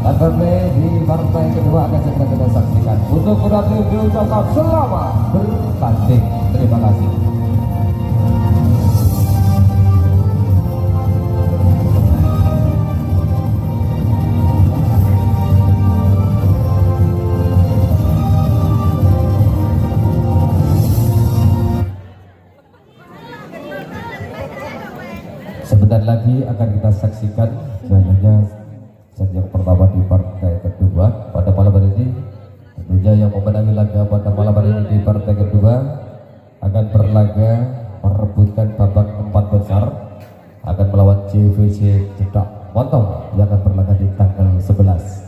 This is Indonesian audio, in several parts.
Terlebih di partai kedua akan segera kita saksikan. Untuk berarti diucapkan selamat bertanding. Terima kasih. Sebentar lagi akan kita saksikan jalannya set yang pertama di partai kedua pada malam hari ini. Tentunya yang memenangi laga pada malam hari ini di partai kedua akan berlaga merebutkan babak 4 besar, akan melawan JVC Cedak Montong yang akan berlaga di tanggal 11.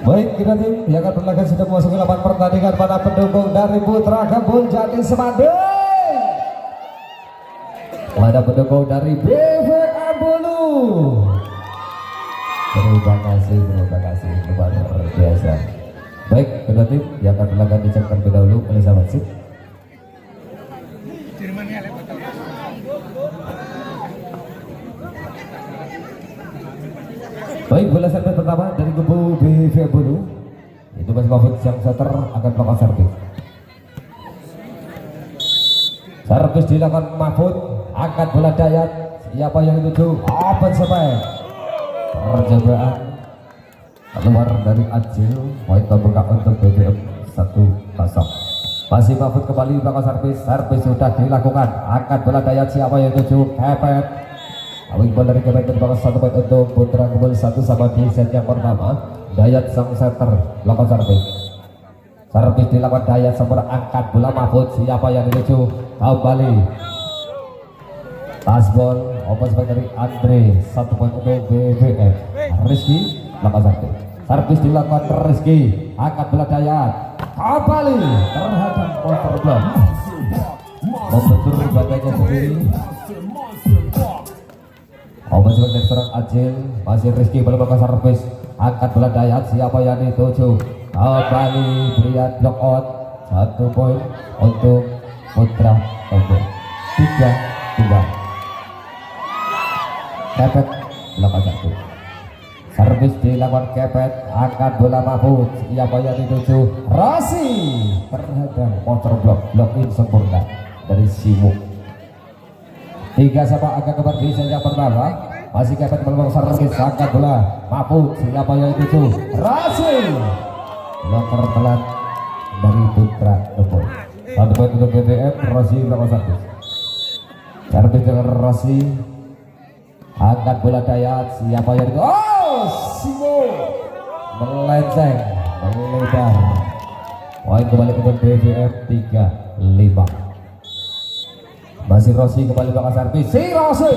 Baik, kita tim yang akan berlaga sudah memasuki lapangan pertandingan pada pendukung dari Putra Kebun Jati Semanding, pada pendukung dari BVM Bulu. Terima kasih luar biasa. Baik, kedua tim yang akan berlaga dicapkan terlebih dahulu oleh sahabat sip. Baik, bola servis pertama dari kubu BVM Bulu. Itu Mas Mahfud yang setter akan melakukan servis. Servis dilakukan Mahfud, angkat bola Dayat. Siapa yang dituju? Open sampai percobaan keluar dari Acil. Poin terbuka untuk BVM 1-0. Masih Mahfud kembali melakukan servis. Servis sudah dilakukan. Angkat bola Dayat. Siapa yang dituju? Kepet. Awing bola dari Kepet merupakan 1 poin untuk Putra Kebun 1 sama di set yang pertama. Dayat sang setter melakukan servis. Servis dilakukan Dayat sempurna, angkat bola Mahfud. Siapa yang dituju? Kembali Tasbol, open dari Andre, 1 poin untuk BVM. Rizky melakukan servis. Servis dilakukan Rizky, angkat bola Dayat. Kembali terhadap counter block. Membentur badannya sendiri. Open dari serang Acil, masih Rizky belum melakukan servis. Angkat bola Dayat. Siapa yang dituju? Kembali Brian block out. 1 poin untuk Putra Kebun. 3-2. Kepet melakukan servis. Servis dilakukan Kepet, angkat bola Mahfud. Siapa yang dituju? Rasi terhadap counter block, block in sempurna dari Simu. 3 sama agak kebar di set yang pertama. Masih Kepet belum servis, angkat bola Mahfud. Siapa yang dituju? Rasi. Blocker telat dari Putra Kebun. 1 poin untuk BVM. Rasi melakukan servis. Servis dengan Rasi, angkat bola Dayat. Siapa yang dituju? Oh, Simo melenceng, melebar. Poin kembali untuk BVM 3-5. Masih Rossi kembali melakukan servis. Si Rossi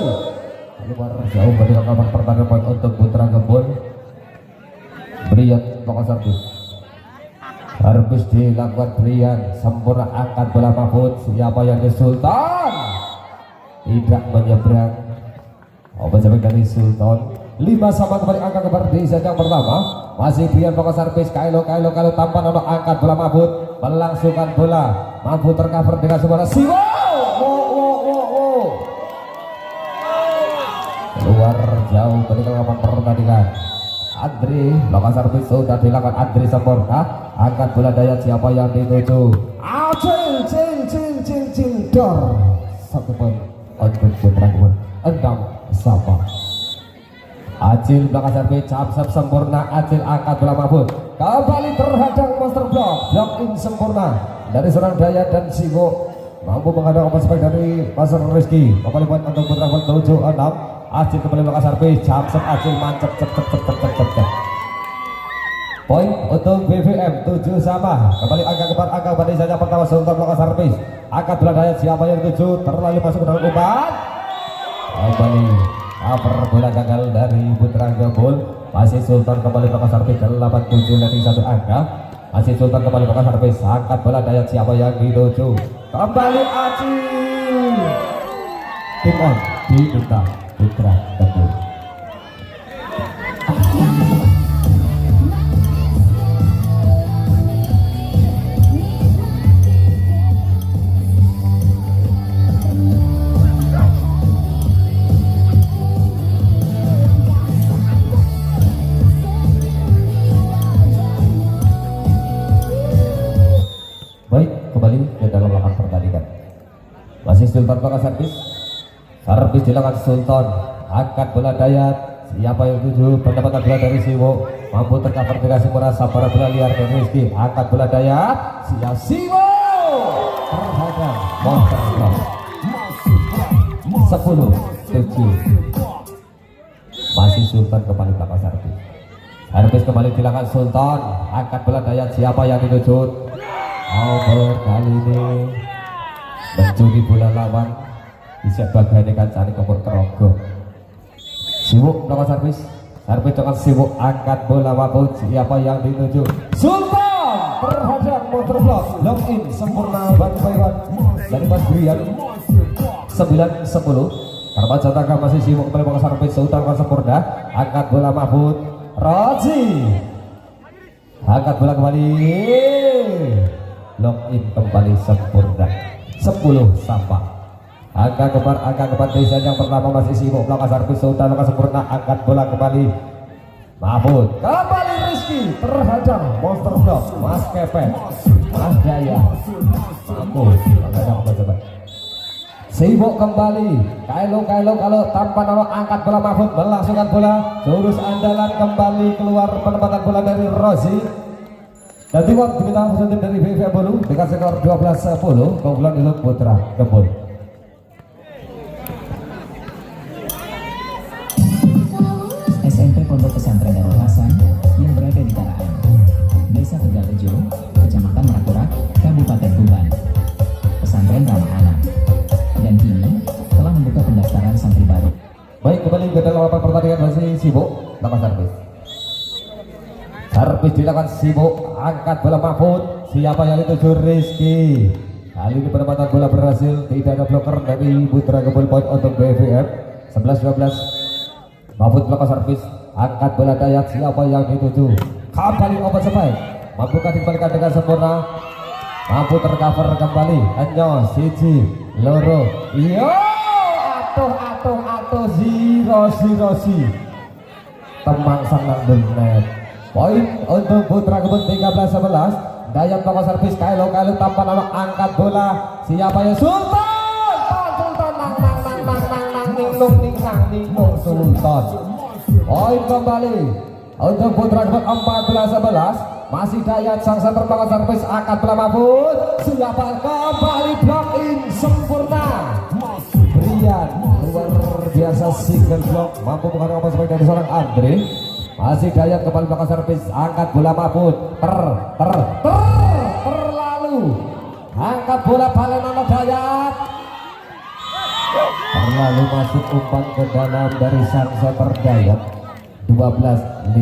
keluar jauh dari rekaman pertandingan poin untuk Putra Kebun. Brian melakukan servis. Servis dilakukan Brian sempurna, angkat bola Mahfud. Siapa yang di Sultan? Tidak menyeberang. Open sampai dari Sultan. 5 sama kembali angkat kebar di set yang pertama. Masih Brian melakukan servis. Kailo tanpa nomor, angkat bola Mahfud. Melangsungkan bola Mahfud tercover dengan sempurna. Siwo keluar jauh dari lapangan pertandingan. Andri melakukan servis sudah dilakukan. Andri sempurna, angkat bola Dayat. Siapa yang dituju? Cil dor. 1 poin untuk Putra Kebun. 6-sama. Acil melakukan servis, cap sempurna. Acil angkat bola Mahfud. Kembali terhadap monster block, block in sempurna dari seorang Dayat dan Siwo. Mampu menghadang open spike dari Pasar Rizky. Kembali poin untuk Putra Kebun 7-6. Acil kembali melakukan servis, Jamset Acil mancep cep. Poin untuk BVM 7 sama. Kembali angka pada saja pertama Sultan melakukan servis. Angkat bola Dayat. Siapa yang dituju? Terlalu masuk ke dalam umpan. Kembali cover bola gagal dari Putra Kebun. Masih Sultan kembali melakukan servis 8-7 dari 1 angka. Masih Sultan kembali pakai servis, angkat bola Dayat, siapa yang dituju? Kembali Acil. Tim on diminta Putra Kebun. Baik, kembali ke dalam lapangan pertandingan. Masih Sultan pakai servis. Servis dilakukan Sultan, angkat bola Dayat, siapa yang tuju? Pendapatan bola dari Siwo, mampu tercover dengan sempurna. Sabar bola liar dari Rizky, angkat bola Dayat, siap Siwo terhadap Monster Block. 10-7. Masih Sultan kembali pakai servis. Servis kembali dilakukan Sultan, angkat bola Dayat, siapa yang dituju? Over kali ini mencuri bola lawan, bisa bagian ikan cari kompor kerogo. Sibuk melakukan servis, servis dengan sibuk, angkat bola wabut, siapa yang dituju? Sultan terhadap Monster Block, lock in sempurna one by one dari Mas Brian. 9-10. Karma Jataka masih sibuk kembali melakukan servis, Sultan akan sempurna, angkat bola wabut, Roji angkat bola kembali, lock in kembali sempurna. 10 sampah. Angka keempat Desa yang pertama masih sibuk melakukan servis, Sultan melakukan sempurna, angkat bola kembali Mahfud, kembali Rizky terhadap Monster Block. Mas Kepet, Mas Jaya, Mahfud coba sibuk kembali, Kailo kalau tanpa nolok, angkat bola Mahfud, melangsungkan bola, jurus andalan kembali keluar, penempatan bola dari Rozi. Dan waktu kita langsung dari BVM Bolu dengan skor 12-10, keunggulan Ilut Putra Kebun. SMP Pondok Pesantren Darul Hasan yang berada di Taraan, Desa Tegalrejo, Kecamatan Merakurak, Kabupaten Tuban. Pesantren ramah anak dan kini telah membuka pendaftaran santri baru. Baik, kembali ke dalam lapangan pertandingan masih sibuk lakukan servis. Servis dilakukan sibuk, angkat bola Mahfud, siapa yang dituju? Rizky. Kali ini penempatan bola berhasil, tidak ada blocker dari Putra Kebun, point untuk BVM. 11-12. Mahfud melakukan servis, angkat bola Dayat, siapa yang dituju? Kembali obat sebaik, mampukah dikembalikan dengan sempurna, mampu tercover kembali. Enyo siji loro, iyo atuh Zirosi temang sangat benet. Poin untuk Putra Kebun 13-11. Dayat melakukan servis, Kailo tanpa nama, angkat bola, siapa yang? Sultan nang Sultan. Poin kembali untuk Putra Kebun 14-11. Masih Dayat sang center melakukan servis, angkat bola Mahfud, siapa? Kembali block in sempurna. Brian luar biasa single block, mampu menghadapi apa sebaik dari seorang Andre. Masih Dayat kembali melakukan servis, angkat bola Mahfud, terlalu, angkat bola Balenono Dayat, terlalu masuk umpan ke dalam dari sang setter Dayat. 12-15.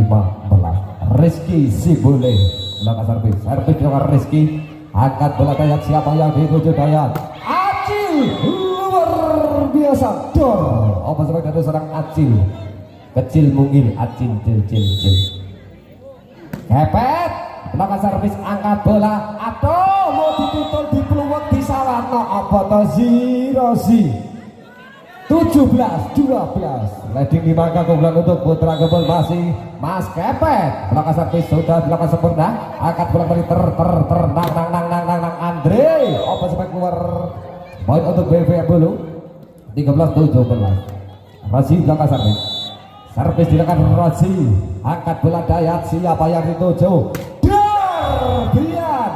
Rizky Sibule melakukan servis dengan Rizky, angkat bola Dayat, siapa yang dituju? Dayat, Acil luar biasa, dor, apa sebaik dari seorang Acil. Kecil mungil, Acil cil. Kepet melakukan servis, angkat bola, aduh mau ditutul di peluang di salahno, apa toh Zirosi. 17-12. Leading 5 keunggulan untuk Putra Kebun. Masih Mas Kepet melakukan servis, sudah dilakukan sempurna, angkat bola kembali nang Andre, apa sebaik keluar. Poin untuk BVM dulu. 13-17. Masih dilakukan servis. Servis dilakukan Rozi, angkat bola Dayat, siapa yang dituju? Brian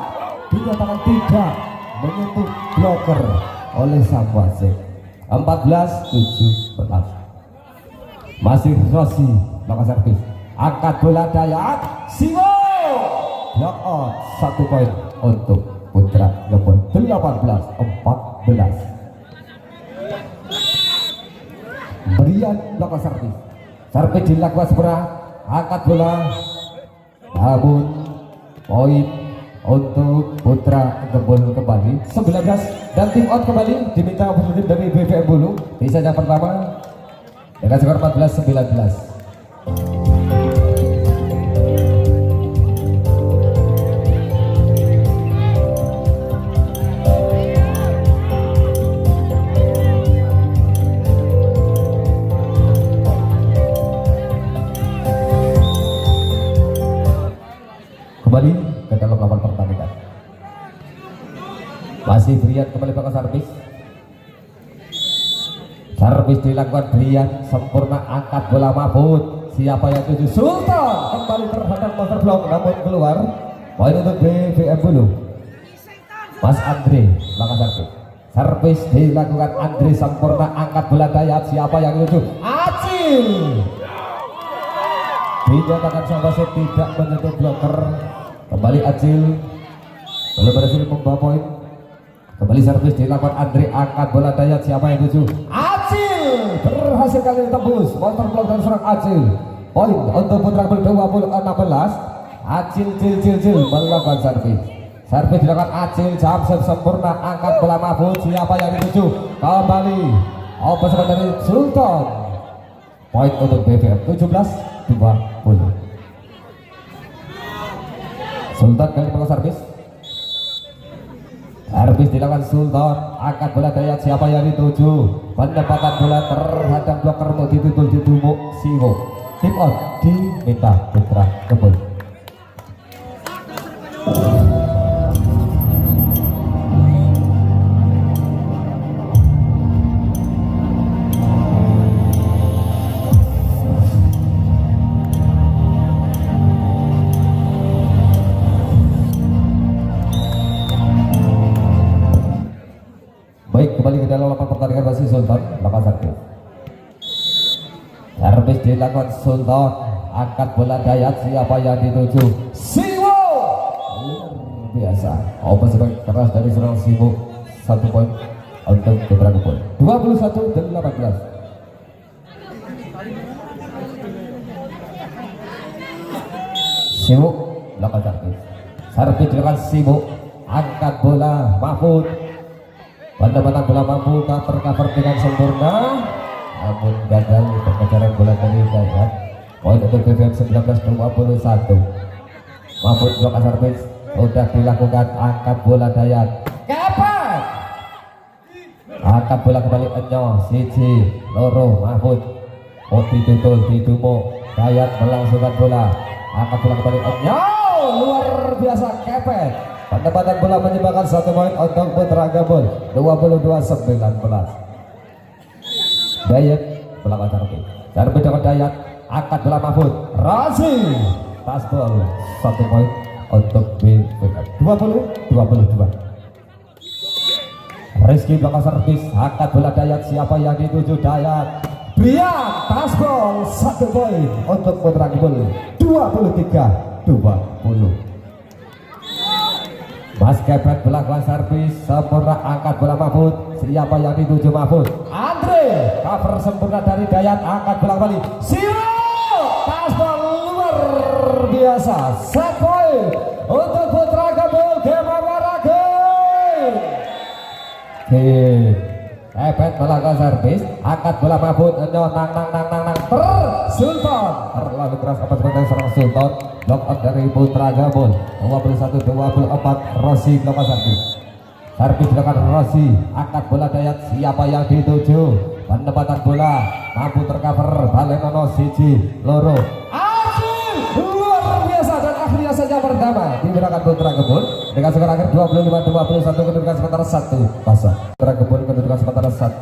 dinyatakan tidak menyentuh blocker oleh sang wasit. 14-17. Masih Rozi melakukan servis, angkat bola Dayat, Siwo block out, 1 poin untuk Putra Kebun. 18-14. Brian melakukan servis dilakukan sempurna, angkat bola, namun poin untuk Putra Gebul kembali 19 dan tim out kembali diminta positif dari BVM Bulu di set yang pertama dengan skor 14-19. Kembali ke dalam lawan pertandingan. Masih Brian kembali pakai servis. Servis dilakukan Brian sempurna, angkat bola Mahfud. Siapa yang tuju? Sultan kembali terhadap monster block namun keluar. Poin untuk BVM Bulu. Mas Andre pakai servis. Servis dilakukan Andre sempurna, angkat bola Dayat. Siapa yang tuju? Acil. Dinyatakan sama wasit tidak menyentuh blocker. Kembali Acil belum berhasil membawa poin. Kembali servis dilakukan Andre, angkat bola Dayat. Siapa yang tuju? Acil berhasil kali ini tembus monster block dan serang Acil. Poin untuk Putra Gebul 20-16. Acil cil melakukan servis. Servis dilakukan Acil, jam sempurna, angkat bola Mahfud. Siapa yang dituju? Kembali operasi dari Sultan. Poin untuk BVM 17-20. Sultan kali pakai servis. Servis dilakukan Sultan, angkat bola Dayat. Siapa yang dituju? Pendapatan bola terhadap blocker mau ditutul di Dumuk Siwo. Tim out diminta Putra Gebul. Baik, kembali ke dalam lapangan pertandingan masih Sultan lakukan servis. Servis dilakukan Sultan, angkat bola Dayat. Siapa yang dituju? Siwo. Luar biasa. Operasi keras dari serang Siwo. 1 poin untuk Putra Gebul. 21-18. Siwo lakukan servis. Servis dilakukan Siwo, angkat bola Mahfud. Pendapatan bola mampu cover dengan sempurna, namun gagal pengejaran bola dari Dayat. Poin untuk BVM 19-21. Mahfud blok servis sudah dilakukan, angkat bola Dayat. Kapan? Angkat bola kembali Enyo, Siji, Loro, Mahfud. Oh ditutul, didumo, Dayat melangsungkan bola. Angkat bola kembali Enyo, luar biasa kepet. Pendapatan bola menyebabkan 1 poin untuk Putra Gebul 22-19. Dayat melakukan servis. Servis dengan Dayat, angkat bola Mahfud. Razi tasbol 1 poin untuk BVM 20-22. Rizky melakukan servis, angkat bola Dayat. Siapa yang dituju? Dayat. Brian tasbol 1 poin untuk Putra Gebul 23-20. Mas Kepet melakukan servis sempurna, angkat bola Mahfud. Siapa yang dituju? Mahfud. Andre cover sempurna dari Dayat, angkat bola kembali. Siwo tasbol luar biasa. 1 poin untuk Putra Gebul. Game over again. Kepet melakukan servis, angkat bola Mahfud. Nang Sultan terlalu keras apa sebagai serang Sultan. Block out dari Putra Gebul 21-24. Rossi melakukan servis. Servis dilakukan Rossi, angkat bola Dayat. Siapa yang dituju? Pendapatan bola mampu tercover. Balenono, Siji, Loro. Acil luar biasa dan akhirnya saja pertama digunakan Putra Gebul dengan skor akhir 25-21 kedudukan sementara 1-0. Putra Gebul kedudukan sementara 1-0.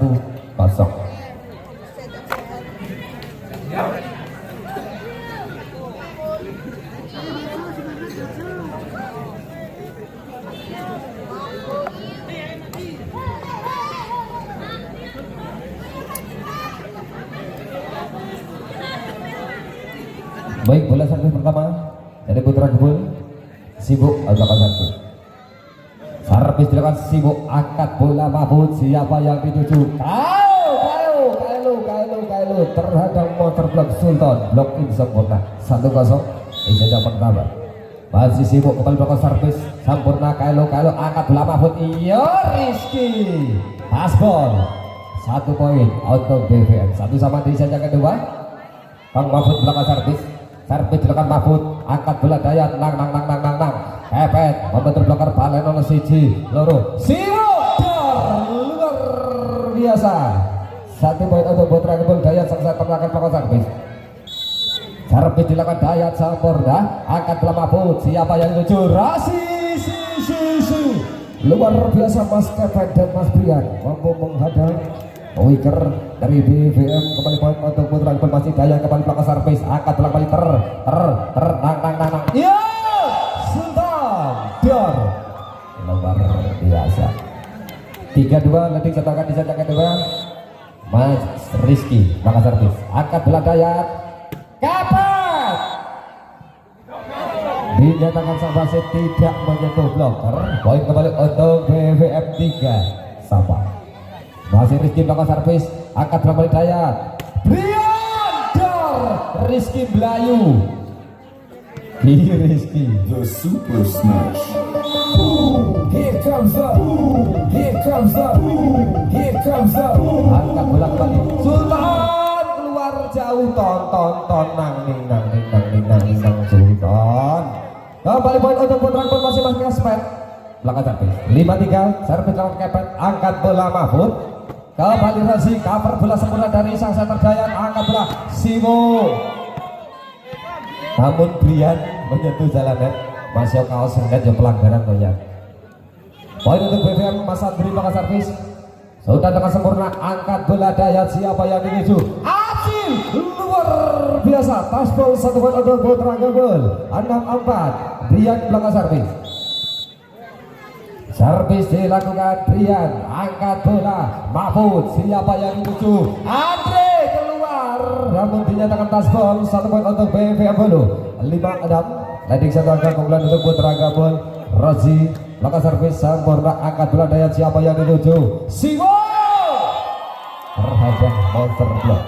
Baik, bola servis pertama dari Putra Gebul. Sibuk melakukan servis. Servis dilakukan Sibuk, angkat bola Mahfud. Siapa yang dituju? Kailo terhadap motor blok Sultan. Blok in sempurna 1-0. Ini saja pertama. masih sibuk kembali belakang servis sempurna Kailo angkat bola Mahfud iya Rizky paspor 1 poin untuk BVM 1 sama di set yang kedua. Kang Mahfud belakang servis belakang Mahfud angkat bola Dayat nang kepet membentur bloker balen oleh siji loro siwo luar biasa 1 poin untuk Putra Kebul Dayat sang setter belakang servis dilakukan Dayat sempurna angkat bola Mahfud siapa yang tuju Rasi luar biasa Mas Kevin dan Mas Brian mampu menghadang wicker dari BVM kembali poin untuk Putra Kebul masih Dayat kembali belakang servis angkat bola kembali nang ya Sultan Dor luar biasa 3-2 leading setelahkan di set yang kedua. Mas Rizky belakang servis angkat bola Dayat kapet dinyatakan sang wasit tidak menyentuh blocker poin kembali untuk BVM 3 sama. Masih Rizky belakang servis angkat kembali Dayat Brian Dor Rizky Belayu Rizky The Super Smash. Here comes up. angkat bola kembali Sultan keluar jauh ton nang Sultan kembali poin untuk Putra Kebul masih Kespet belakang servis 5-3 servis lawan Kepet angkat bola Mahfud kembali Razi cover bola sempurna dari sang setter Dayat angkat bola Simo namun Brian menyentuh jalannya masih kaos sengket ya pelanggaran ya. Poin untuk BVM Mas Andri belakang servis sudah dengan sempurna angkat bola Dayat siapa yang dituju Acil luar biasa tasbol 1 poin untuk Putra Kebul 6-4 Brian belakang servis dilakukan Brian angkat bola Mahfud siapa yang dituju Andre keluar namun dinyatakan tasbol 1 poin untuk BVM dulu 5-6 leading satu angka keunggulan untuk Putra Kebul. Rozi belakang servis sempurna angkat bola Dayat siapa yang dituju Siwo terhadap monster block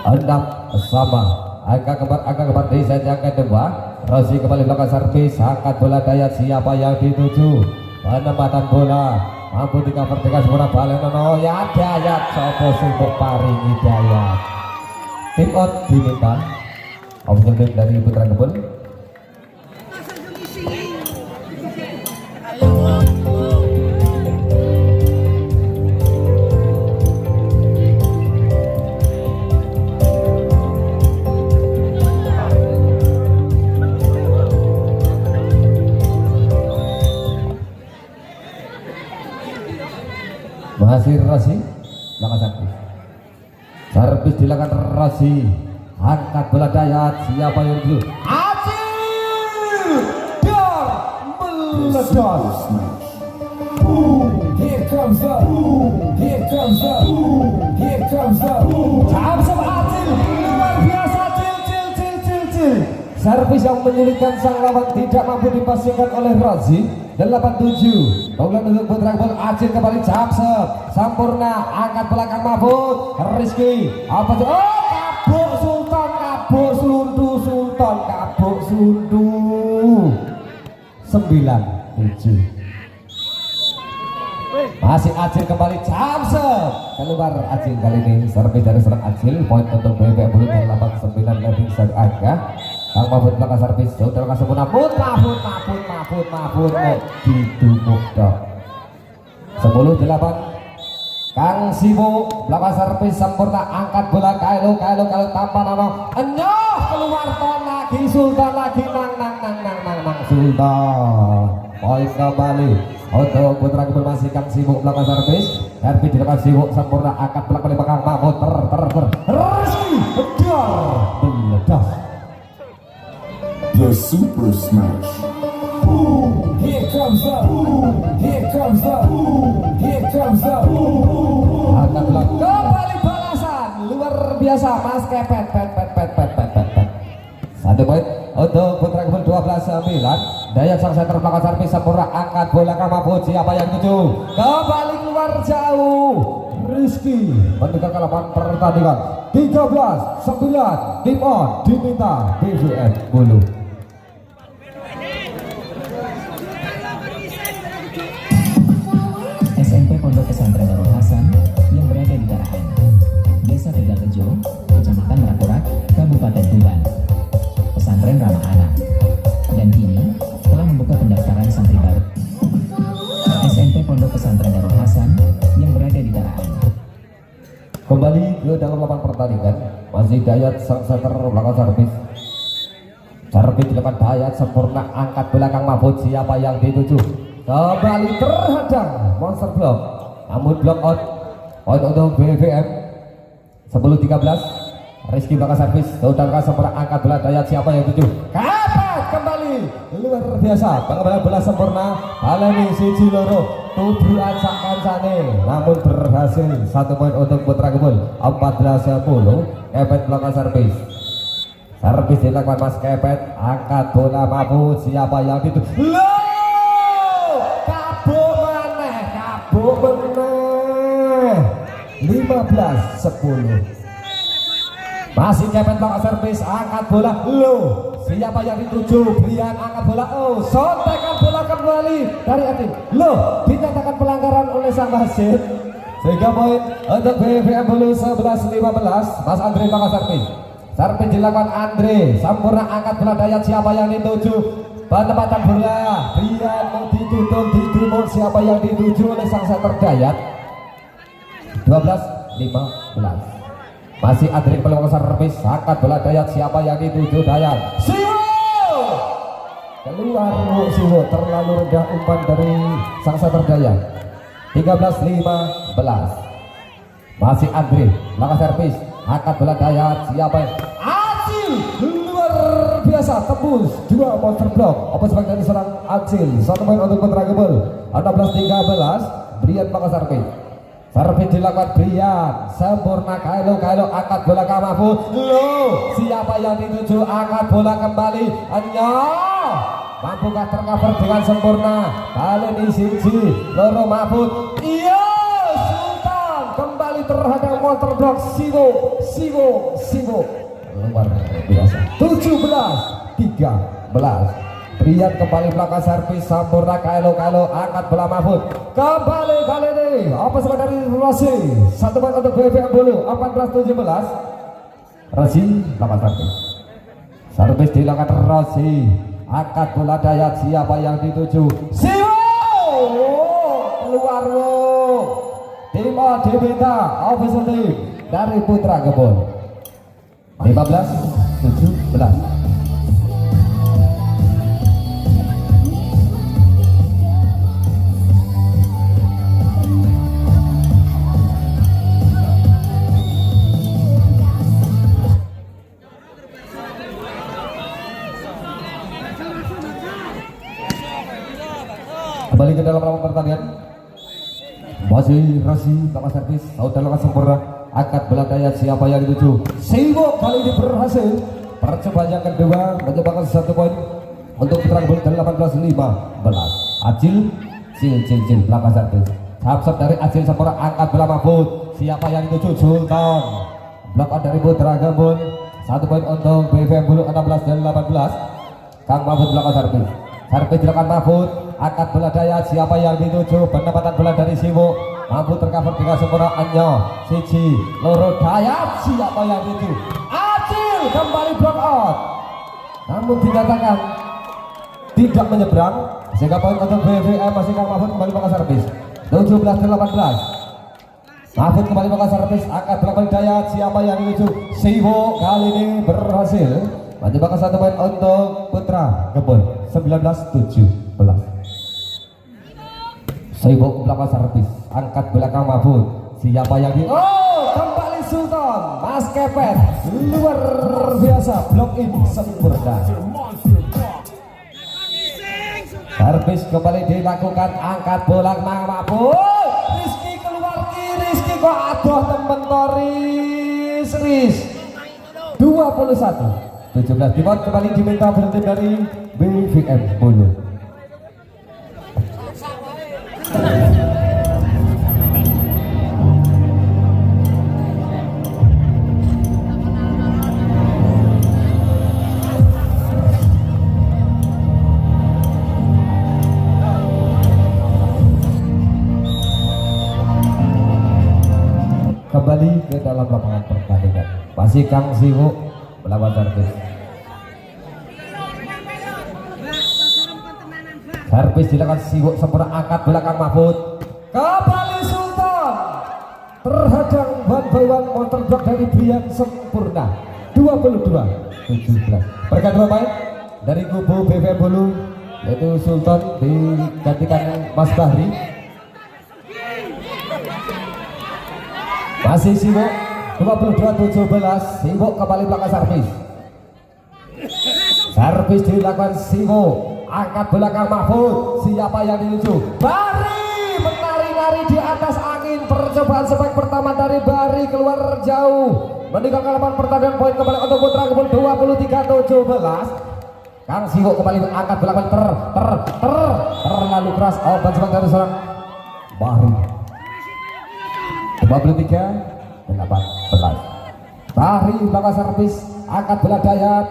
6 sama angka keempat di set yang kedua. Rozi kembali belakang servis angkat bola Dayat siapa yang dituju penempatan bola mampu di cover dengan sempurna Balenono ya Dayat sopo sibuk paringi Dayat tim out diminta objektif dari Putra Kebul. Masih Rasi belakang servis dilakukan Rasi angkat bola Dayat siapa yang dulu Acil Dor meledos Here comes up. Jamsep Acil luar biasa cil servis yang menyulitkan sang lawan tidak mampu dipastikan oleh Razi 8-7 keunggulan untuk Putra Kebul. Acil kembali Jamsep sempurna angkat belakang Mahfud Rizky apa tuh kabuk Sultan kabuk sundu 9-7 masih Acil kembali Jamsep keluar Acil kali ini servis dari serang Acil poin untuk BVM Bulu 8-9 leading set angka. Kang Mahfud belakang servis sudah kasih pun Mahfud didumuk dok 10-8 Kang Simo belakang servis sempurna angkat bola Kailo tanpa Nono enyoh keluar ton lagi Sultan lagi nang Sultan poin kembali untuk Putra Kebul masih Kang Simo belakang servis Herbi di depan Simo sempurna angkat bola kembali belakang Mahfud Rizky meledos The Super Smash. Here comes up. angkat bola kembali balasan luar biasa Mas Kepet satu poin untuk Putra Kebul 12-9 Dayat sang setter belakang servis sempurna angkat bola ke Mahfud siapa yang tuju kembali keluar jauh Rizky meninggalkan lapangan pertandingan. 13-9 tim on diminta BVM Bulu. SMP Pondok Pesantren Darul Hasan yang berada di Taraan, Desa Tegalrejo, Kecamatan Merakurat, Kabupaten Tuban. Pesantren ramah anak dan kini telah membuka pendaftaran santri baru. SMP Pondok Pesantren Darul Hasan yang berada di Taraan. Kembali ke dalam lapangan pertandingan, masih Dayat sang setter belakang servis. Servis dilakukan Dayat sempurna, angkat belakang Mahfud, siapa yang dituju? Kembali terhadang monster block, namun block out. Point untuk BVM 10-13. Rizky belakang servis, saudara sempurna, angkat bola Dayat, siapa yang dituju? Kapat kembali, luar biasa, pengembangan bola sempurna. Alami siji loro, tubuhan sak kancane, namun berhasil. 1 poin untuk Putra Kebul. 14-10. Kepet belakang servis. Servis dilakukan Mas Kepet, angkat bola Mahfud, siapa yang dituju? Kabur meneh 15-10. Masih Kepet belakang servis, angkat bola. Siapa yang dituju? Brian angkat bola. Sontekan bola kembali dari Atin. Dinyatakan pelanggaran oleh sang wasit. Sehingga poin untuk BVM Bulu 11-15. Mas Andre belakang servis. Servis dilakukan Andre, sempurna, angkat bola Dayat, siapa yang dituju? Penempatan bola, Brian mau dituntun di timur, siapa yang dituju oleh sang setter Dayat? 12-15. Masih Andre peluang servis, angkat bola Dayat, siapa yang dituju? Dayat. Siwo! Keluar Siwo, terlalu rendah umpan dari sang setter Dayat. 13-15. Masih Andre peluang servis, angkat bola Dayat, siapa yang Acil, luar biasa, tembus 2 monster block. Apa sebagai dari serang Acil, 1 poin untuk Putra Kebul. 16-13. Brian peluang servis. Servis dilakukan Brian, sempurna, Kailo, angkat bola ke Mahfud. Siapa yang dituju? Angkat bola kembali. Mampukah tercover dengan sempurna? Kali ini siji loro Mahfud. Iya, Sultan kembali terhadap motor blok. Siwo luar biasa. 17-13. Brian kembali belakang servis, sempurna, Kailo, angkat bola Mahfud. Kembali kali ini apa sebab dari Rossi? 1 poin untuk BVM Bulu. 14-17. Rossi belakang servis. Servis dilakukan Rossi, angkat bola Dayat, siapa yang dituju? Siwo! Keluar tim diminta official team dari Putra Kebul. 15-17. Kembali ke dalam lapangan pertandingan. Masih Rasi belakang servis, saudara sempurna, angkat bola Dayat, siapa yang dituju? Siwo kali ini berhasil. Percobaan yang kedua menyebabkan 1 poin untuk Putra Kebul. 18-15. Acil belakang servis. Sapsap dari Acil sempurna, angkat bola Mahfud, siapa yang dituju? Sultan. Blok dari Putra Kebul. 1 poin untuk BVM Bulu. 16-18. Kang Mahfud belakang servis. Servis dilakukan Mahfud, angkat bola Dayat, siapa yang dituju? Penempatan bola dari Siwo. Mahfud tercover dengan sempurna. Siji loro Dayat, siapa yang dituju? Acil kembali block out, namun dinyatakan tidak menyeberang, sehingga poin untuk BVM. Masih Kang Mahfud kembali belakang servis. 17-18. Mahfud kembali belakang servis, angkat bola Dayat, siapa yang dituju? Siwo kali ini berhasil menyebabkan 1 poin untuk Putra Kebul. 19-17. Siwo belakang servis, angkat belakang Mahfud, siapa yang di kembali Sultan. Mas Kepet luar biasa, blok in sempurna. Servis kembali dilakukan, angkat bola Mahfud. Rizky keluar kiri, Rizky kok aduh temen Toris. 21-17. Dimot kembali diminta berhenti dari BVM Bulu. dalam lapangan pertandingan. Masih Kang Siwo melawan servis. Servis dilakukan Siwo sempurna, angkat belakang Mahfud. Kembali Sultan terhadang one by one counter block dari Brian sempurna. 22-17. Berkat pemain dari kubu BVM Bulu yaitu Sultan digantikan Mas Bahri. Masih Siwo 22-17. Siwo kembali belakang servis. Servis dilakukan Siwo, angkat belakang Mahfud. Siapa yang dituju? Bahri menari-nari di atas angin. Percobaan spek pertama dari Bahri keluar jauh, meninggalkan lapangan pertandingan. Poin kembali untuk Putra Kebun 23-17. Kang Siwo kembali angkat belakang terlalu keras. Open sepak dari seorang Bahri. 23-18. Bahri belakang servis, angkat bola Dayat.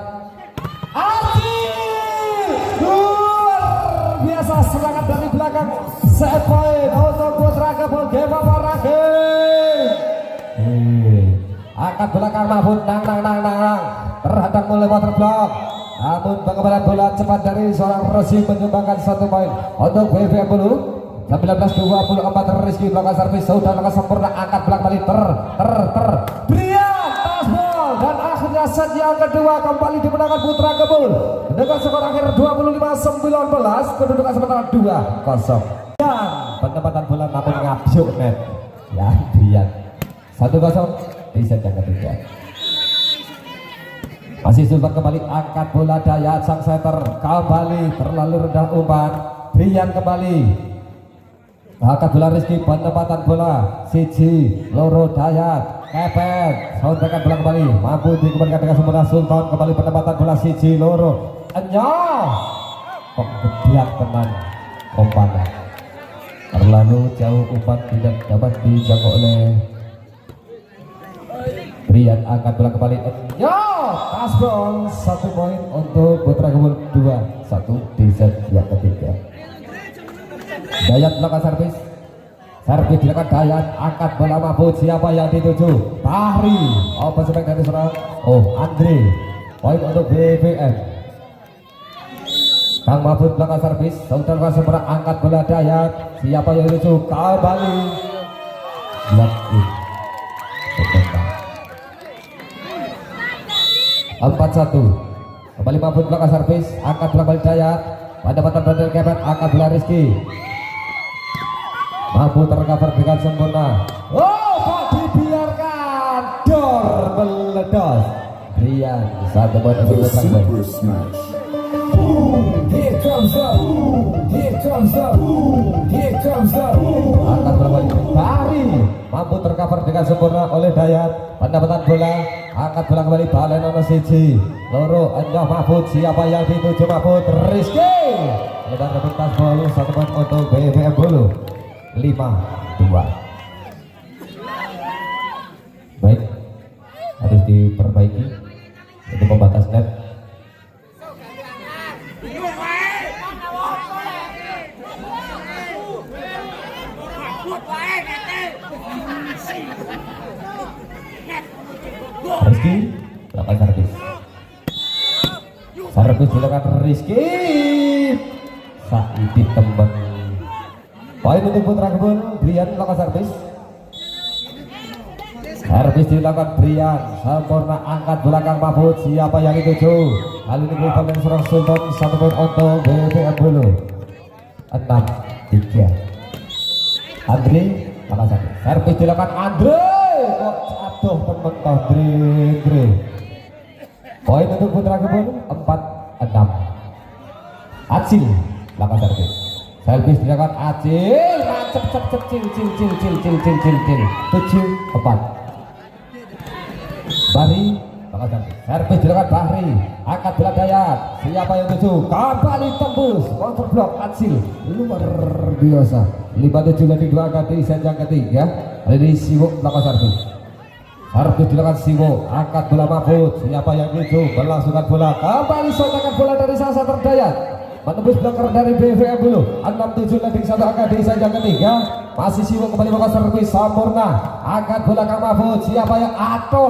Luar biasa serangan dari belakang. Set point untuk Putra Kebun. Game over lagi. Angkat belakang Mahfud, nang terhadap mulai water block. Namun pengembalian bola cepat dari seorang Rosi menyumbangkan 1 poin untuk BVM Bulu. 19-24. Rizky belakang servis sudah lakukan sempurna, angkat belakang balik Brian tasbol, dan akhirnya set yang kedua kembali dimenangkan Putra Kebun dengan skor akhir 25-19. Kedudukan sementara 2-0. Dan penempatan bola namun ngabjuk net ya Brian. 1-0 di set yang ketiga. Masih Sultan kembali, angkat bola Dayat sang setter kembali terlalu rendah umpan. Brian kembali, angkat bola Rizky, penempatan bola Siji Loro Dayat kepet, saudarakan bola kembali, mampu dikembalikan dengan sempurna. Sultan kembali, penempatan bola Siji Loro Enyoh, kok gediak teman umpan terlalu jauh, umpan tidak dapat dijangkau oleh Brian. Angkat bola kembali, tasbol, 1 poin untuk Putra Kebun. 2-1 di set yang ketiga. Dayat belakang servis. Servis dilakukan Dayat, angkat bola Mahfud. Siapa yang dituju? Bahri. Open spek dari seorang Andre. Poin untuk BVM. Kang Mahfud belakang servis. Saudara sempurna, angkat bola Dayat. Siapa yang dituju? Kembali block in. 4-1. Kembali Mahfud belakang servis, angkat bola balik Dayat. Pendapatan bandel kepet, angkat bola Rizky. Mahfud tercover dengan sempurna. Kok dibiarkan? Dor meledos. Brian 1 poin untuk The Putra Kebun. Super Smash. Here comes up. Here comes up. Here comes up. Angkat bola balik Bahri, mampu tercover dengan sempurna oleh Dayat. Pendapatan bola, angkat bola kembali Balenono Siji Loro Enyoh Mahfud. Siapa yang dituju? Mahfud. Rizky lebar rebutan bola, 1 poin untuk BVM Bulu. 5-2. Baik, harus diperbaiki untuk pembatas net. Rizky belakang servis. Servis dilakukan Rizky. Saidi temen. Poin untuk Putra Kebun. Brian belakang servis. Servis dilakukan Brian sempurna, angkat belakang Mahfud. Siapa yang dituju? Kali ini bukan yang serang Sultan. 1 poin untuk BVM Bulu. 6-3. Andre belakang servis. Servis dilakukan Andre. Kok jatuh temen Andre. Poin untuk Putra Kebun. 4-6. Acil belakang servis. Servis dilakukan Acil, cep cil 7-4. Bahri belakang servis. Servis dilakukan Bahri, angkat bola Dayat. Siapa yang tuju? Kembali tembus counter block Acil, luar biasa. 5-7 lagi 2 kali set yang ketiga. Ini Siwo belakang servis. Servis dilakukan Siwo, angkat bola Mahfud. Siapa yang tuju? Berlangsungkan bola, kembali sotakan bola dari Sasa Terdayat. Menembus belakang dari BVM Bulu. 6-7 landing 1 angka di set yang ketiga. masih sibuk kembali melakukan servis sempurna, angkat bola Kang Mahfud, siapa yang atuh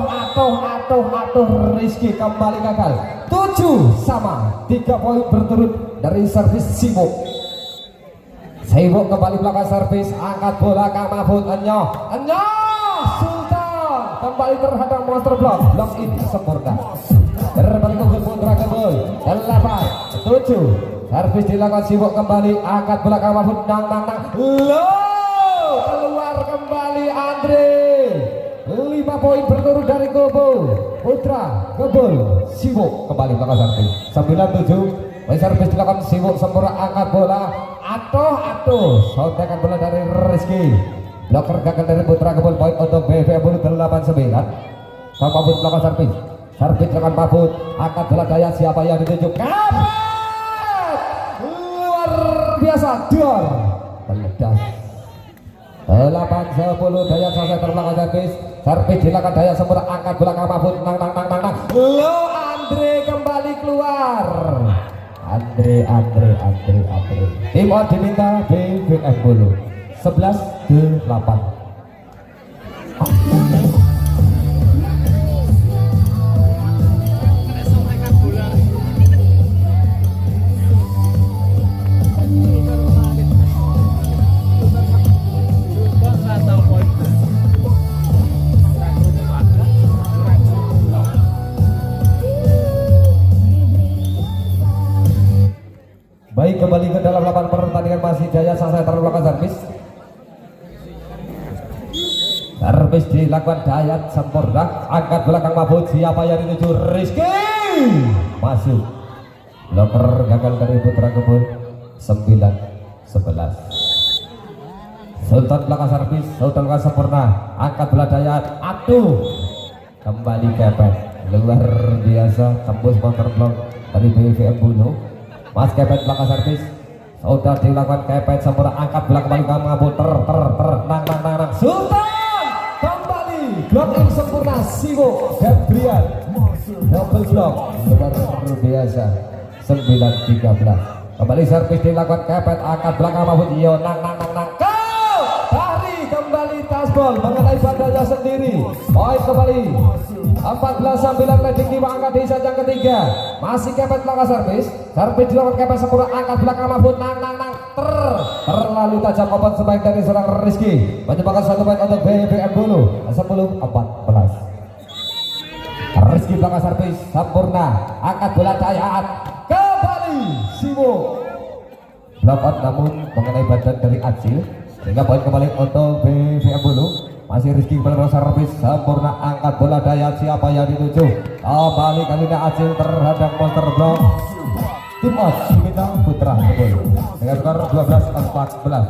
Rizky kembali gagal. 7-3 poin berturut dari servis sibuk kembali melakukan servis, angkat bola Kang Mahfud, Enyo Sultan kembali terhadap monster blok ini sempurna. Berbentuk putra kebul 8-7 servis dilakukan sibuk kembali, angkat bola Kang Mahfud, keluar kembali Andre. 5 poin berturut dari kubu putra kebul sibuk kembali melakukan servis. 9-7 servis dilakukan sibuk sempurna, angkat bola atuh sontekan bola dari Rizky, bloker gagal dari putra kebul, poin untuk BVM Bulu 8-9. Kang Mahfud melakukan servis dilakukan Mahfud, angkat bola daya, siapa yang dituju? Kapet luar biasa, Dior meledak. 8-10 daya selesai terbelakang servis dilakukan daya sempurna, angkat bola Kang Mahfud, Andre kembali keluar. Andre tim out diminta BVM Bulu 11-8. Baik, kembali ke dalam lapangan pertandingan, masih Jaya selesai terbelakang servis dilakukan Dayat sempurna, angkat belakang Mahfud, siapa yang dituju? Rizky masuk, bloker gagal dari putra kebun. 9-11 Sultan belakang servis, Sultan belakang sempurna, angkat bola Dayat, kembali kepet luar biasa, tembus counter block dari BVM Bulu. Mas kepet belakang servis sudah dilakukan, kepet sempurna, angkat bola kembali Kang Mahfud, Sultan kembali blocking sempurna, sibuk dan Brian double block luar biasa. 9-13 kembali servis dilakukan, kepet angkat belakang Mahfud, Bahri kembali tasbol mengenai badannya sendiri, poin kembali 14-9. Leading di angkat di set yang ketiga, masih kepet belakang servis dilakukan, kepet sempurna, angkat belakang Mahfud, terlalu tajam open sebaik dari serang Rizky, menyebabkan 1 poin untuk BVM Bulu. 10-14 Rizky belakang servis sempurna, angkat bola Dayat kembali sibuk, block out namun mengenai badan dari Acil, sehingga poin kembali untuk BVM Bulu. Masih Rizky kembali servis sempurna, angkat bola Dayat, siapa yang dituju? Kembali kali ini Acil terhadap monster block. Tim out diminta putra kebul dengan skor 12-14.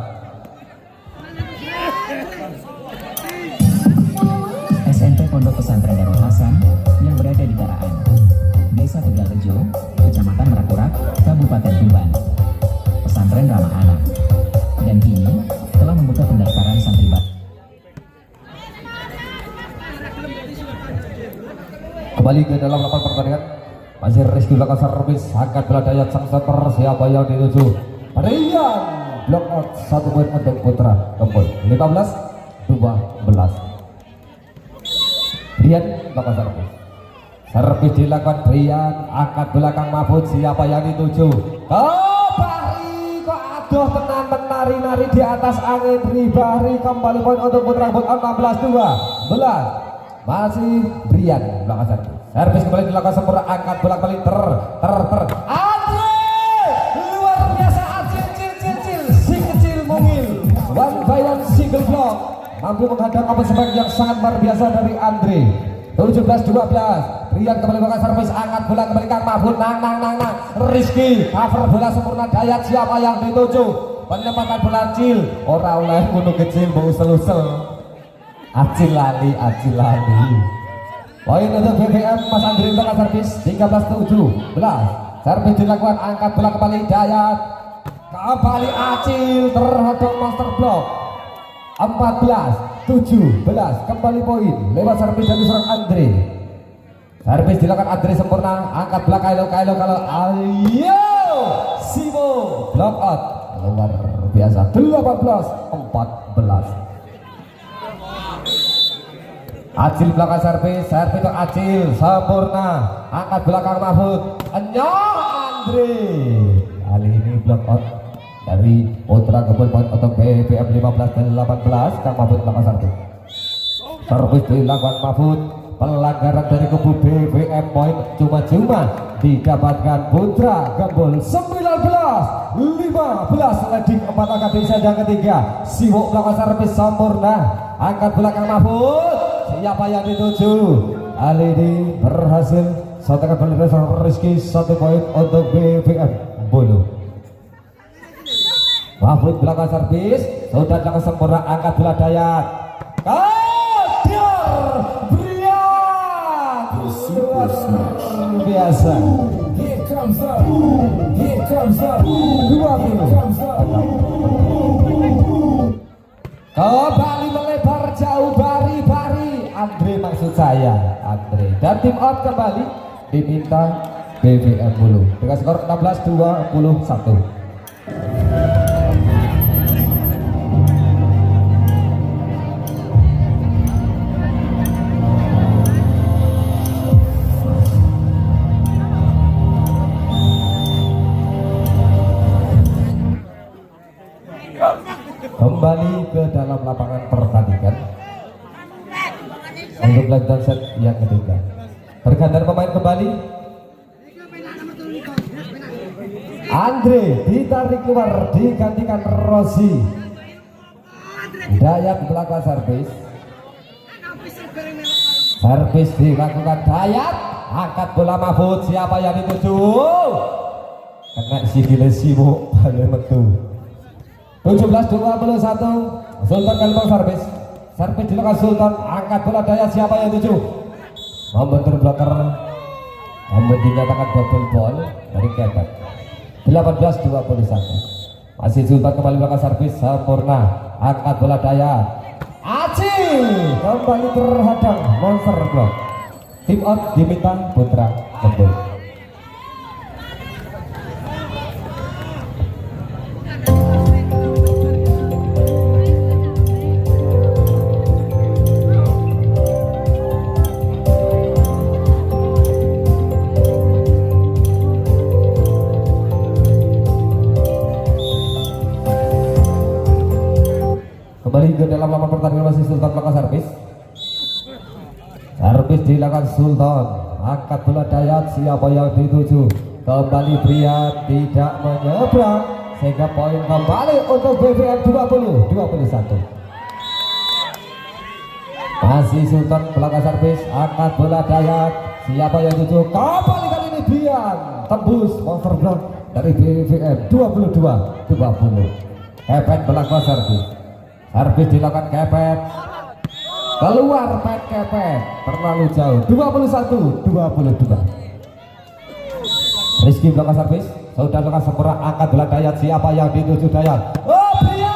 SMP Pondok Pesantren Darul Hasan yang berada di Taraan, Desa Tegalrejo, Kecamatan Merakurak, Kabupaten Tuban. Pesantren ramah anak dan kini telah membuka pendaftaran santri baru. Kembali ke dalam lapangan pertandingan, masih Rizky belakang servis, angkat bola Dayat sang setter, siapa yang dituju? Rian, block out 1 poin untuk putra kebul. 15-12 Rian belakang servis dilakukan Rian, angkat belakang Mahfud, siapa yang dituju? Bahri kok aduh tenan menari-nari di atas angin. Bahri kembali poin untuk putra kebul. 16-12 masih Brian belakang servis kembali dilakukan sempurna, angkat bola kembali Andre luar biasa. Acil si kecil mungil, 1-by-1 single block, mampu menghadang open sebaik yang sangat luar biasa dari Andre. 17-12 Brian kembali belakang servis, angkat bola kembali Kang Mahfud, Rizky cover bola sempurna, Dayat siapa yang dituju? Penempatan bola Acil, orang oleh gunung kecil bau selusel. Acil lali poin untuk BVM. Mas Andri belakang servis 13-17 servis dilakukan, angkat bola kembali Dayat, kembali Acil terhadap master block. 14-17 kembali poin lewat servis dari seorang Andre. Servis dilakukan Andre sempurna, angkat bola kalau ayo Simo block out luar biasa. 18-14. Acil belakang servis itu Acil sempurna, angkat belakang Mahfud, Enyong Andre. Kali ini block out dari Putra Gebul point untuk BVM 15-18. Kang Mahfud belakang servis dilakukan Mahfud, pelanggaran dari kubu BVM point cuma-cuma didapatkan Putra Gebul 19-15. Leading 4 angkat di yang ketiga. Siwok belakang servis sempurna, angkat belakang Mahfud. Siapa yang dituju? Kali ini berhasil satukan balik Rizky 1 poin untuk BVM Bulu. Mahfud belakang servis sudah jangan sempurna, angkat bola Dayat. Kadir Brian Super Smash. biasa. Here comes up. Here comes up. 20. Kembali melebar jauh bari-bari. Andre maksud saya, Andre. Dan tim out kembali diminta BVM Bulu dengan skor 16-21. Kembali ke dalam lapangan pertandingan untuk lanjutan set yang ketiga. Pergantian pemain kembali. Andre ditarik keluar, digantikan Rossi. Dayat belakang servis. Servis dilakukan Dayat, angkat bola Mahfud. Siapa yang dituju? Kena sikile sibuk balik metu. 17-21. Sultan kali servis. Servis dilakukan Sultan, angkat bola Dayat. Siapa yang dituju? Membentur blocker. Namun dinyatakan double ball dari Kepet. 18-21. Masih Sultan kembali belakang servis sempurna, angkat bola Dayat. Acil kembali terhadang monster block. Tim out diminta Putra Gebul. Kembali ke dalam lapangan pertandingan masih Sultan belakang servis. Servis dilakukan Sultan, angkat bola Dayat. Siapa yang dituju? Kembali Brian tidak menyeberang sehingga poin kembali untuk BVM 20-21. Masih Sultan belakang servis, angkat bola Dayat. Siapa yang dituju? Kembali kali ini Brian tembus monster block dari BVM 22-20. Kepet belakang servis. Servis dilakukan Kepet, keluar Pet Kepet terlalu jauh. 21-22. Rizky belakang servis sudah dengan sempurna, angkat bola Dayat. Siapa yang dituju? Dayat. Oh Brian,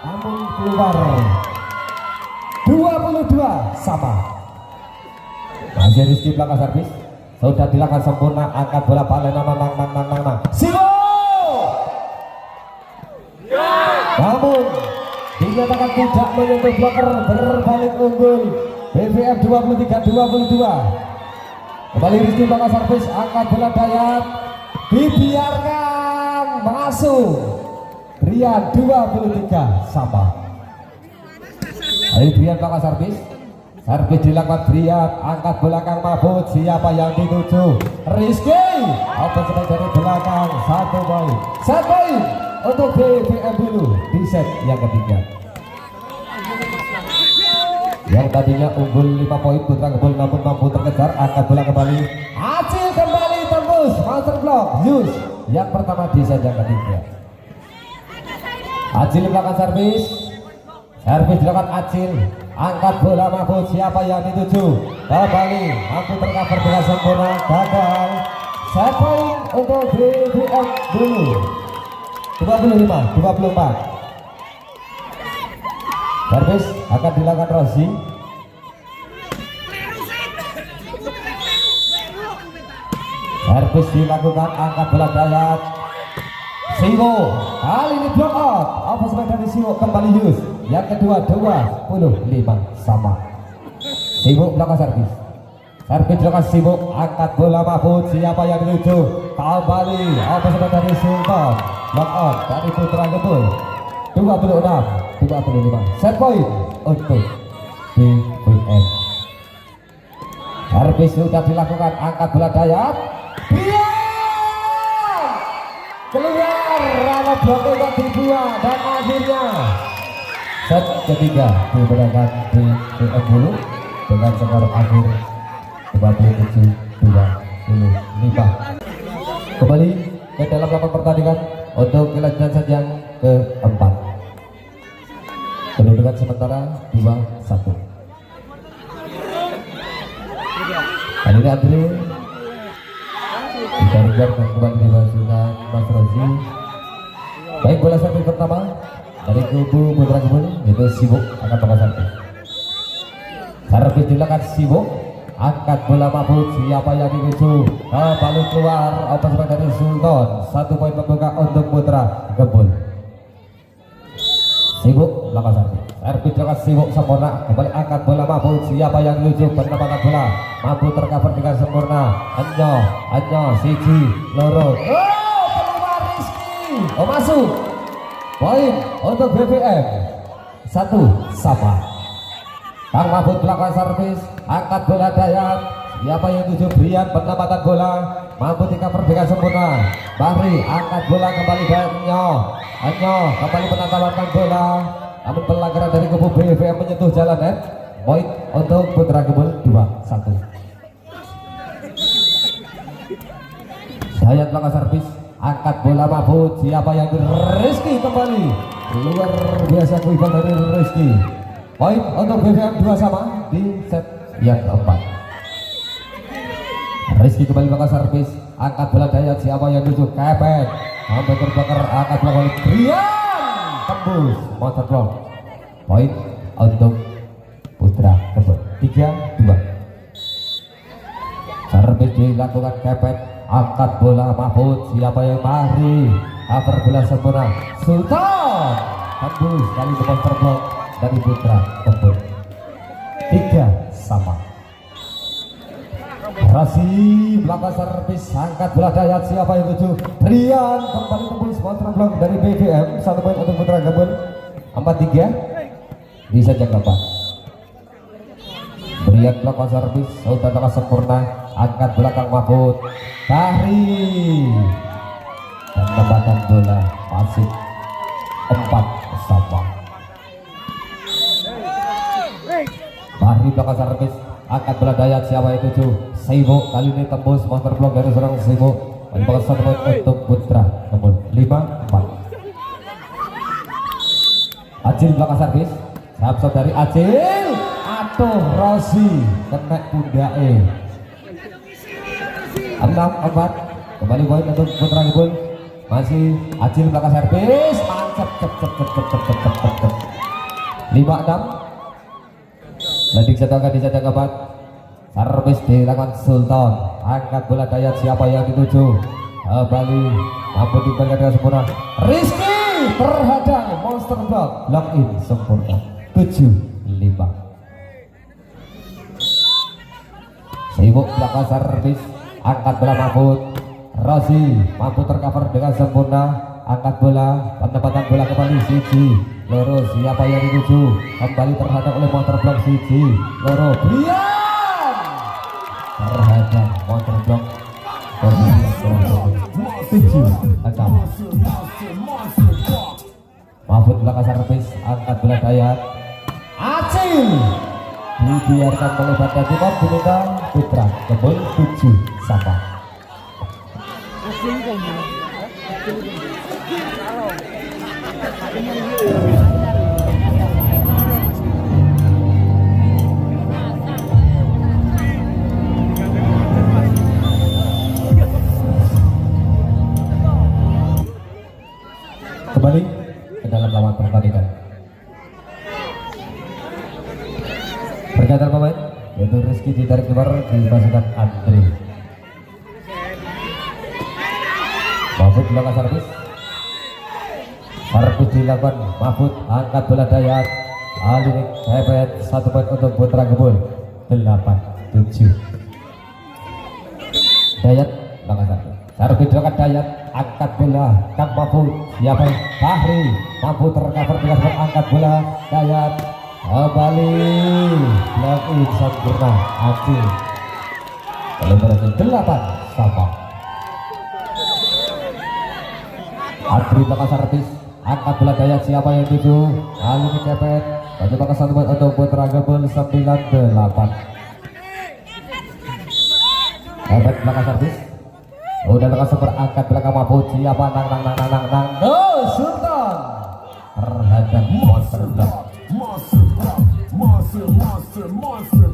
namun keluar. 22 sama. Masih Rizky belakang servis sudah dilakukan sempurna, angkat bola balik. Silo. Namun dinyatakan tidak menyentuh blocker, berbalik unggul BVM 23-22. Kembali Rizky belakang servis, angkat bola Dayat, dibiarkan masuk. Brian 23 sama. Dari Brian belakang servis. Servis dilakukan Brian, angkat belakang Mahfud. Siapa yang dituju? Rizky. Open sebagai dari belakang, 1 poin. 1 poin untuk BVM dulu di set yang ketiga. Yang tadinya unggul 5 poin Putra Gebul namun mampu terkejar, angkat bola kembali. Acil kembali tembus monster block. Yus yang pertama di set yang ketiga. Acil belakang servis. Servis dilakukan Acil, angkat bola Mahfud. Siapa yang dituju? Kembali mampu tercover dengan sempurna, gagal. Set poin untuk BVM dulu. 25-24. Servis akan dilakukan Rossi. Servis dilakukan, angkat bola Dayat. Siwo kali ini block out. Apa sebaik dari Siwo kembali Yus. Yang kedua 25 sama. Siwo belakang servis. Servis belakang Siwo, angkat bola Mahfud. Siapa yang dituju? Kembali apa sebaik dari Sultan. Block out dari Putra Gebul. 26-25. Set point untuk BVM. Servis sudah dilakukan, angkat bola Dayat. Keluar, rana bloknya dibuang dan akhirnya set ketiga dimenangkan BVM dulu dengan skor akhir 27-25. Kembali ke dalam lapangan pertandingan untuk kelanjutan yang keempat. Kedudukan sementara 2-1. Kali ini Andre ditarik dan kembali dimasukkan Mas Rozi. Baik, bola servis pertama dari kubu Putra Gebul itu Sibuk akan bola servis. Servis dilakukan Sibuk, angkat bola Mahfud. Siapa yang dituju? Kembali keluar apa sebagai dari Sultan. 1 poin pembuka untuk Putra Gebul. Sibuk belakang servis. Servis dilakukan Sibuk sempurna. Kembali angkat bola Mahfud. Siapa yang dituju? Penempatan bola Mahfud tercover dengan sempurna. Anjo siji loro. Keluar Rizky. Masuk. Poin untuk BVM 1 sama. Kang Mahfud belakang servis, angkat bola Dayat. Siapa yang tuju? Brian penempatan bola Mahfud dikover dengan sempurna. Bahri angkat bola kembali dari Anyo kembali penempatan bola. Namun pelanggaran dari kubu BVM menyentuh jalan net. Poin untuk Putra Gebul 2-1. Dayat belakang servis, angkat bola Mahfud. Siapa yang Rizky kembali. Luar biasa kuiban dari Rizky. Poin untuk BVM 2 sama di set yang keempat. Rizky kembali belakang servis, angkat bola Dayat. Siapa yang tuju? Kepet sampai terbakar, angkat bola oleh Brian, tembus motor block. Poin untuk Putra Gebul 3-2. Servis dilakukan Kepet, angkat bola Mahfud. Siapa yang Mahri, cover bola sempurna Sultan, tembus kali itu motor block dari Putra Gebul 3 sama. Rasi belakang servis, angkat bola Dayat. Siapa yang tuju? Rian kembali tembus motor block dari BVM. 1 poin untuk Putra Gebul 4-3 di set yang keempat. Brian belakang servis, Sultan belakang sempurna, angkat belakang Mahfud. Bahri penempatan bola masih 4 sama. Bahri belakang servis, angkat bola Dayat. Siapa yang tuju? Sibuk kali ini tembus motor block dari seorang Sibuk. Menyebabkan 1 poin untuk Putra Gebul 5-4. Acil belakang servis, sahab dari Acil. Atuh Rosi kena pundae. 6-4. Kembali poin untuk Putra Gebul. Masih Acil belakang servis, mantap. 5-6. Landing setengah di set yang keempat. Servis dilakukan Sultan, angkat bola Dayat. Siapa yang dituju? Kembali mampu diberikan dengan sempurna. Rizky terhadang monster block, lock in sempurna 7-5. Sibuk belakang servis, angkat bola Mahfud. Rosi mampu tercover dengan sempurna, angkat bola, penempatan bola kembali siji loro. Siapa yang dituju? Kembali terhadap oleh motor block siji loro. Brian terhadap motor block 7-6. Mahfud belakang servis, angkat bola Dayat. Acil dibiarkan melebar dan cukup diminta Putra Gebul 7 sama. Kembali ke dalam lawan pertandingan. Pergantian pemain yaitu Rizky ditarik keluar, dimasukkan Andre. Mahfud belakang servis, Servis dilakukan Mahfud, angkat bola Dayat. Kali ini Kepet, 1 poin untuk Putra Gebul. 8-7. Dayat langkah satu. Servis dilakukan Dayat, angkat bola Kang Mahfud. Siapa yang Fahri? Mahfud tercover dengan angkat bola Dayat. Kembali blok in sempurna Acil. Kalau berarti 8 sama. Adri bakal servis, angkat bola Dayat. Siapa yang tuju? Kali ini Kepet. Baju bakal 1 poin untuk Putra Gebul. 9-8. Kepet bakal servis. Udah bakal super, angkat belakang Mahfud. Siapa? Nang. Go Sultan terhadap monster block. Monster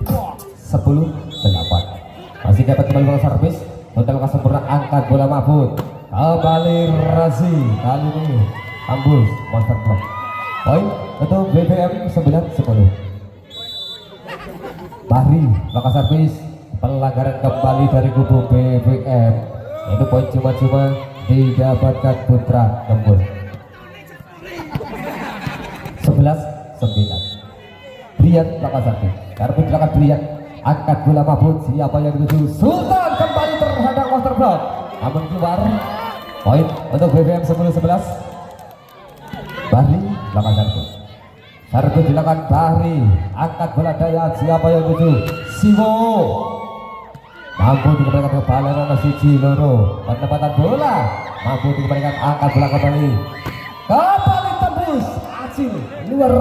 block. 10-8. Masih Kepet kembali bakal servis. Udah bakal sempurna, angkat bola Mahfud. Kembali Razi. Kali ini tembus monster block. Poin untuk BBM 9-10. Bahri bakal servis. Pelanggaran kembali dari kubu BBM. Itu poin cuma-cuma didapatkan Putra Gebul. 11-9. Brian bakal servis. Karpet belakang Brian, angkat bola Mahfud. Siapa yang dituju? Sultan kembali terhadap monster block. Namun keluar. Poin untuk BBM 10-11. Bahri belakang servis. Servis dilakukan Bahri, angkat bola Dayat. Siapa yang dituju? Siwo. Mampu dikembalikan ke Balera Siji Loro. Penempatan bola mampu dikembalikan, angkat bola kembali tembus Acil, luar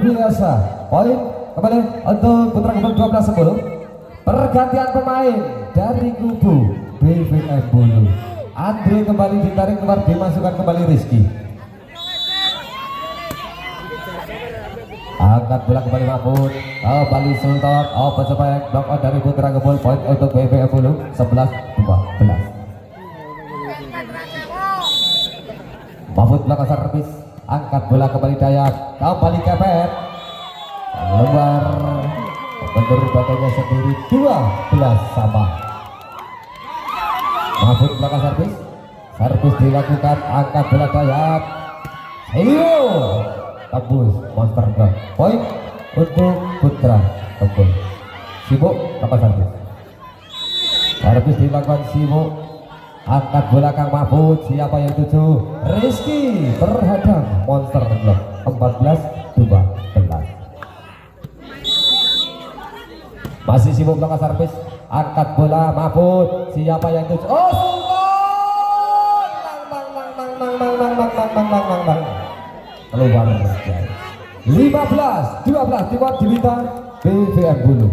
biasa. Poin kembali untuk Putra Gebul 12-10. Pergantian pemain dari kubu BBM Bulu. Andre kembali ditarik keluar, dimasukkan kembali Rizky. Angkat bola kembali Mahfud. Kembali Sultan. Open sebaik block out dari Putra Gebul. Poin untuk BBM Bulu. 11-12. Mahfud belakang servis. Angkat bola kembali Dayat. Kembali Kepet. Keluar. Bentur badannya sendiri. 12 sama. Mahfud belakang servis. Servis dilakukan. Angkat bola Dayat. Ayo. Tembus monster block. Poin untuk Putra Gebul. Sibuk apa servis? Servis dilakukan Sibuk. Angkat bola Kang Mahfud. Siapa yang tuju? Rizky terhadap monster block. 14-12. Masih Sibuk belakang servis. Angkat bola Mahfud. Siapa yang tuju? Oh Sultan. Nang. Keluar 15-12 timur Dilita BBM Bulu.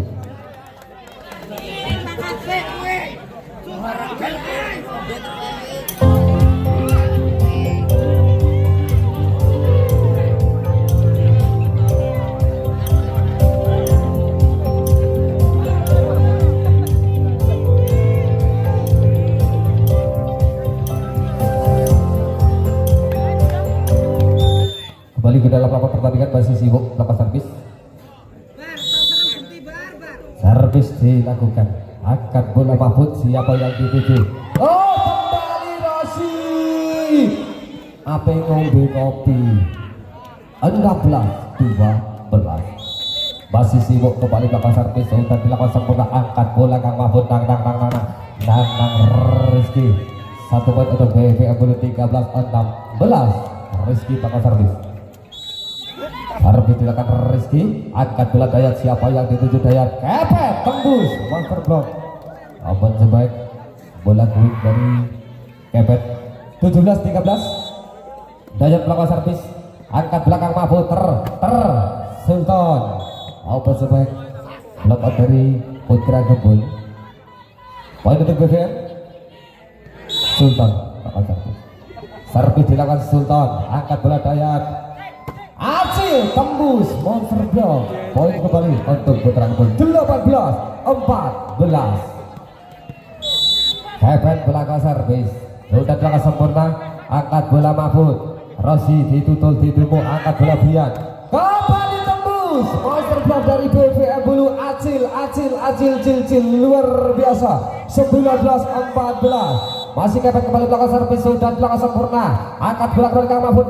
Kembali ke dalam lapangan pertandingan, masih Sibuk lepas servis. Servis dilakukan. Angkat bola Mahfud. Siapa yang dituju? Oh, kembali Rasi. Apa yang ngombe kopi? 16-12. Masih Sibuk kembali lepas servis. Sudah dilakukan sempurna. Angkat bola Kang Mahfud. Nang Rizky. 1 poin untuk BBM Bulu. 13-16. Rizky lepas servis. Servis dilakukan Rizky. Angkat bola Dayat. Siapa yang dituju? Dayat. Kepet tembus monster block. Open sebaik bola quick dari Kepet. 17-13. Dayat melakukan servis. Angkat belakang Mahfud. Sultan. Open sebaik block out dari Putra Gebul. Poin untuk BBM. Sultan melakukan servis. Servis dilakukan Sultan. Angkat bola Dayat. Acil tembus monster block. Poin kembali untuk Putra Gebul. 18-14. Kepet belakang servis. Sudah belakang sempurna. Angkat bola Mahfud. Rosi ditutul ditumpuk. Angkat bola Bian. Kembali tembus monster block dari BBM Bulu. Acil luar biasa. 19-14. masih kepet kembali belakang servis dan belakang sempurna, angkat bola kembali Kang Mahfud,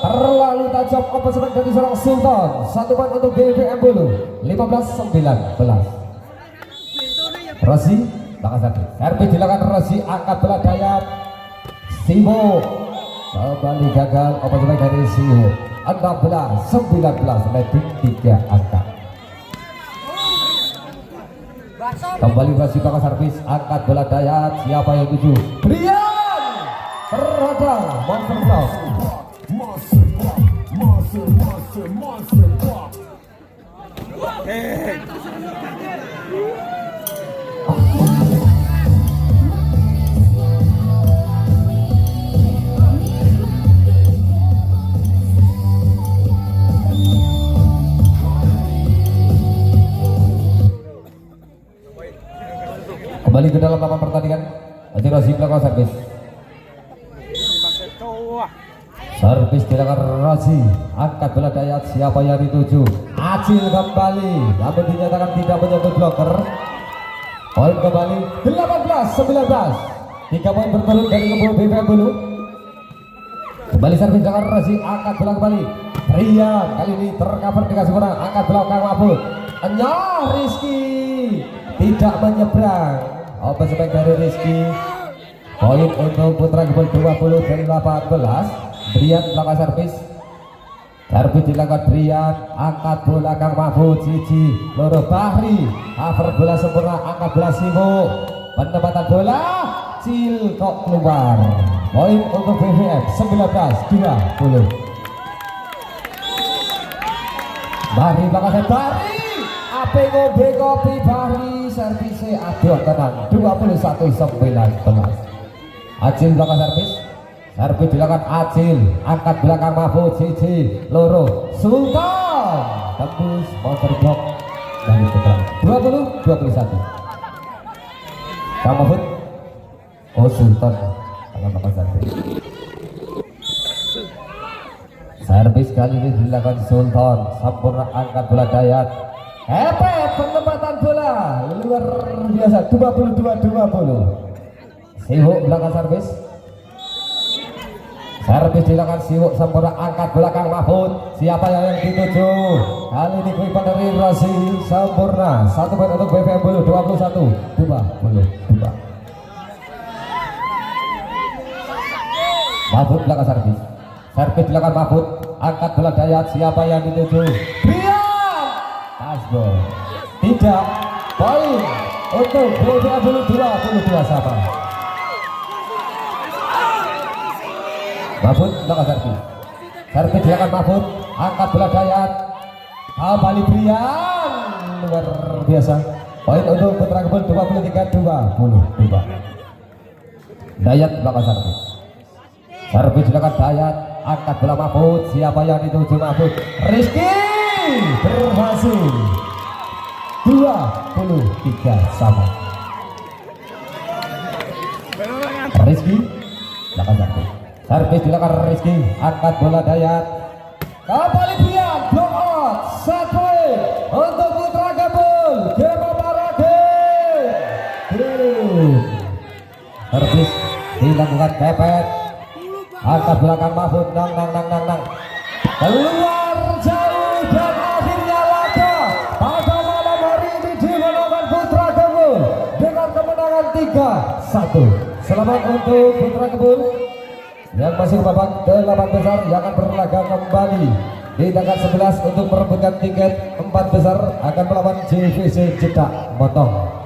terlalu tajam open sepak dari seorang Sultan. 1 poin untuk BVM Bulu, 15-19. Rosi belakang servis dilakukan Rosi, angkat bola Dayat Siwo kembali gagal open sepak dari Siwo, 16-19, leading 3 angka. Kembali Rosi belakang servis, angkat bola Dayat, siapa yang tuju? Brian terhadap Monster Block. Monster block. Monster block. Kembali ke dalam lapangan pertandingan. Masih Rosi belakang servis. Servis dilakukan Rosi, angkat bola Dayat, siapa yang dituju? Acil kembali, namun dinyatakan tidak menyentuh blocker. Poin kembali 18-19. 3 poin berturut dari kebun BVM Bulu. Kembali servis dilakukan Rosi, angkat bola kembali. Rian kali ini tercover dikasih kurang, angkat bola Kang Mahfud. Enyah Rizky tidak menyeberang. Open sepak dari Rizky. Poin untuk Putra Kebun 20 dari 18. Brian belakang servis dilakukan Brian, angkat bola Kang Mahfud, Cici Loro Bahri, cover bola sempurna, angkat bola Simo, penempatan bola Cil kok keluar. Poin untuk BVM 19-20. Bahri belakang servis, Bahri ape ngombe kopi, Bahri servisnya aduh tenang, 21-19. Acil belakang servis dilakukan Acil, angkat belakang Mahfud, Cici Loro Sultan tembus Monster Block dari Putra 20-21. Kang Mahfud, Sultan tangan belakang servis kali ini dilakukan Sultan, sempurna, angkat bola Dayat, hepet penempatan bola luar biasa, 22-20. Sibuk belakang servis dilakukan Siwuk, sempurna, angkat bola Kang Mahfud, siapa yang dituju? Kali ini quick dari Rosi, sempurna, 1 poin untuk BVM Bulu, 21-22. Mahfud belakang servis dilakukan Mahfud, angkat bola Dayat, siapa yang dituju? Brian Tasbol, tidak, poin untuk BVM Bulu, 22 sama. Mahfud belakang servis dilakukan Mahfud, angkat bola Dayat, kembali Brian, luar biasa. Poin untuk Putra Kebun 23-22. Dayat belakang servis dilakukan Dayat, angkat bola Mahfud, siapa yang dituju? Mahfud, Rizky berhasil, 23 sama. Rizky belakang servis dilakukan Rizky, angkat bola Dayat, kembali Brian, block out, set point untuk Putra Kebun, game olahraga. Servis dilakukan Kepet, angkat belakang Mahfud, nang keluar jauh, dan akhirnya laga pada malam hari ini dimenangkan Putra Kebun dengan kemenangan 3-1. Selamat untuk Putra Kebun yang masih babak ke-8 besar yang akan berlaga kembali di tanggal 11 untuk merebutkan tiket 4 besar akan melawan JVC Jeddah Motong.